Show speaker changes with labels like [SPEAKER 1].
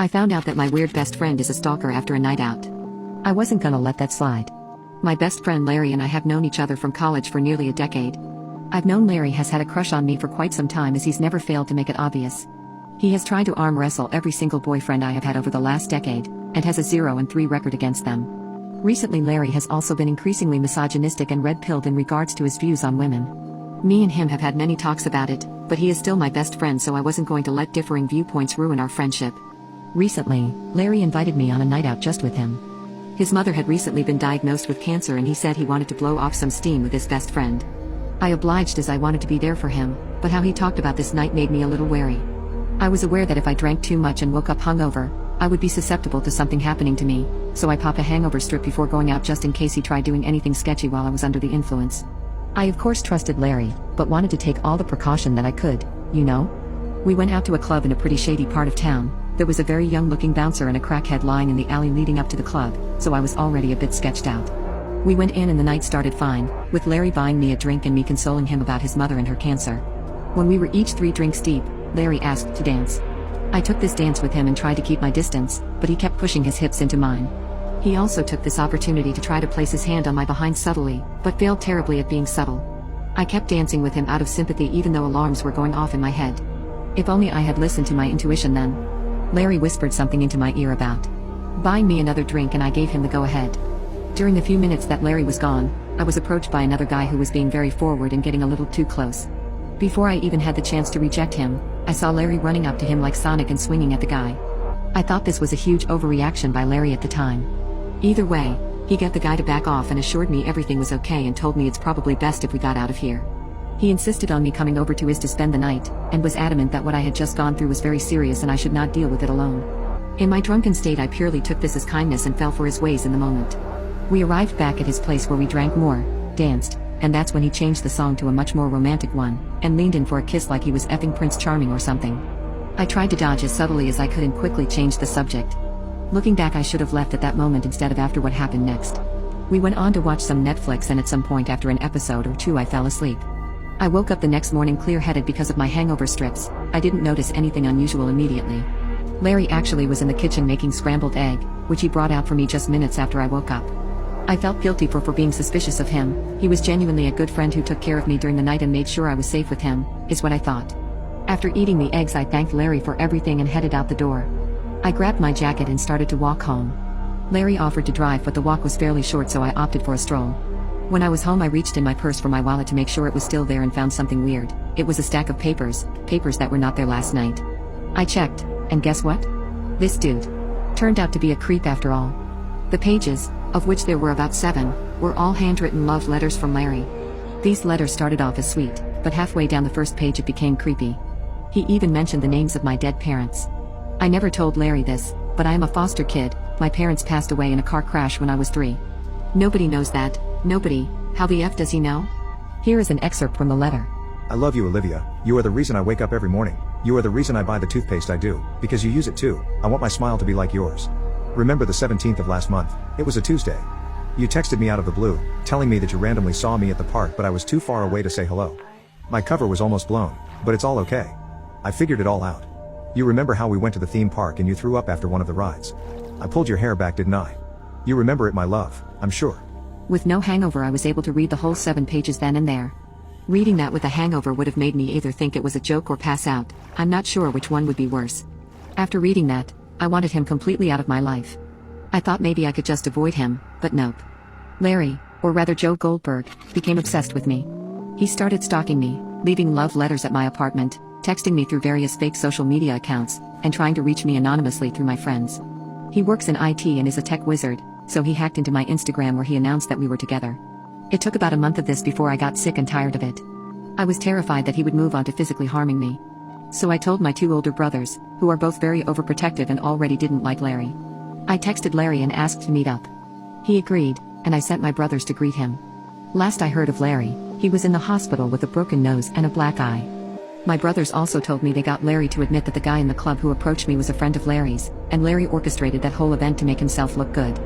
[SPEAKER 1] I found out that my weird best friend is a stalker after a night out. I wasn't gonna let that slide. My best friend Larry and I have known each other from college for nearly a decade. I've known Larry has had a crush on me for quite some time, as he's never failed to make it obvious. He has tried to arm wrestle every single boyfriend I have had over the last decade, and has a 0-3 record against them. Recently Larry has also been increasingly misogynistic and red-pilled in regards to his views on women. Me and him have had many talks about it, but he is still my best friend, so I wasn't going to let differing viewpoints ruin our friendship. Recently, Larry invited me on a night out just with him. His mother had recently been diagnosed with cancer and he said he wanted to blow off some steam with his best friend. I obliged as I wanted to be there for him, but how he talked about this night made me a little wary. I was aware that if I drank too much and woke up hungover, I would be susceptible to something happening to me, so I popped a hangover strip before going out just in case he tried doing anything sketchy while I was under the influence. I of course trusted Larry, but wanted to take all the precaution that I could, you know? We went out to a club in a pretty shady part of town. There was a very young-looking bouncer and a crackhead lying in the alley leading up to the club, so I was already a bit sketched out. We went in and the night started fine, with Larry buying me a drink and me consoling him about his mother and her cancer. When we were each 3 drinks deep, Larry asked to dance. I took this dance with him and tried to keep my distance, but he kept pushing his hips into mine. He also took this opportunity to try to place his hand on my behind subtly, but failed terribly at being subtle. I kept dancing with him out of sympathy even though alarms were going off in my head. If only I had listened to my intuition then. Larry whispered something into my ear about buying me another drink and I gave him the go-ahead. During the few minutes that Larry was gone, I was approached by another guy who was being very forward and getting a little too close. Before I even had the chance to reject him, I saw Larry running up to him like Sonic and swinging at the guy. I thought this was a huge overreaction by Larry at the time. Either way, he got the guy to back off and assured me everything was okay and told me it's probably best if we got out of here. He insisted on me coming over to his to spend the night, and was adamant that what I had just gone through was very serious and I should not deal with it alone. In my drunken state I purely took this as kindness and fell for his ways in the moment. We arrived back at his place where we drank more, danced, and that's when he changed the song to a much more romantic one, and leaned in for a kiss like he was effing Prince Charming or something. I tried to dodge as subtly as I could and quickly changed the subject. Looking back, I should have left at that moment instead of after what happened next. We went on to watch some Netflix and at some point after an episode or 2 I fell asleep. I woke up the next morning clear-headed because of my hangover strips. I didn't notice anything unusual immediately. Larry actually was in the kitchen making scrambled egg, which he brought out for me just minutes after I woke up. I felt guilty for being suspicious of him. He was genuinely a good friend who took care of me during the night and made sure I was safe with him, is what I thought. After eating the eggs I thanked Larry for everything and headed out the door. I grabbed my jacket and started to walk home. Larry offered to drive, but the walk was fairly short, so I opted for a stroll. When I was home I reached in my purse for my wallet to make sure it was still there and found something weird. It was a stack of papers that were not there last night. I checked, and guess what? This dude turned out to be a creep after all. The pages, of which there were about 7, were all handwritten love letters from Larry. These letters started off as sweet, but halfway down the first page it became creepy. He even mentioned the names of my dead parents. I never told Larry this, but I am a foster kid. My parents passed away in a car crash when I was 3. Nobody knows that. Nobody. How the F does he know? Here is an excerpt from the letter.
[SPEAKER 2] I love you, Olivia. You are the reason I wake up every morning. You are the reason I buy the toothpaste I do, because you use it too. I want my smile to be like yours. Remember the 17th of last month? It was a Tuesday. You texted me out of the blue, telling me that you randomly saw me at the park but I was too far away to say hello. My cover was almost blown, but it's all okay. I figured it all out. You remember how we went to the theme park and you threw up after one of the rides? I pulled your hair back, didn't I? You remember it, my love, I'm sure.
[SPEAKER 1] With no hangover I was able to read the whole 7 pages then and there. Reading that with a hangover would have made me either think it was a joke or pass out. I'm not sure which one would be worse. After reading that, I wanted him completely out of my life. I thought maybe I could just avoid him, but nope. Larry, or rather Joe Goldberg, became obsessed with me. He started stalking me, leaving love letters at my apartment, texting me through various fake social media accounts, and trying to reach me anonymously through my friends. He works in IT and is a tech wizard, so he hacked into my Instagram where he announced that we were together. It took about a month of this before I got sick and tired of it. I was terrified that he would move on to physically harming me. So I told my 2 older brothers, who are both very overprotective and already didn't like Larry. I texted Larry and asked to meet up. He agreed, and I sent my brothers to greet him. Last I heard of Larry, he was in the hospital with a broken nose and a black eye. My brothers also told me they got Larry to admit that the guy in the club who approached me was a friend of Larry's, and Larry orchestrated that whole event to make himself look good.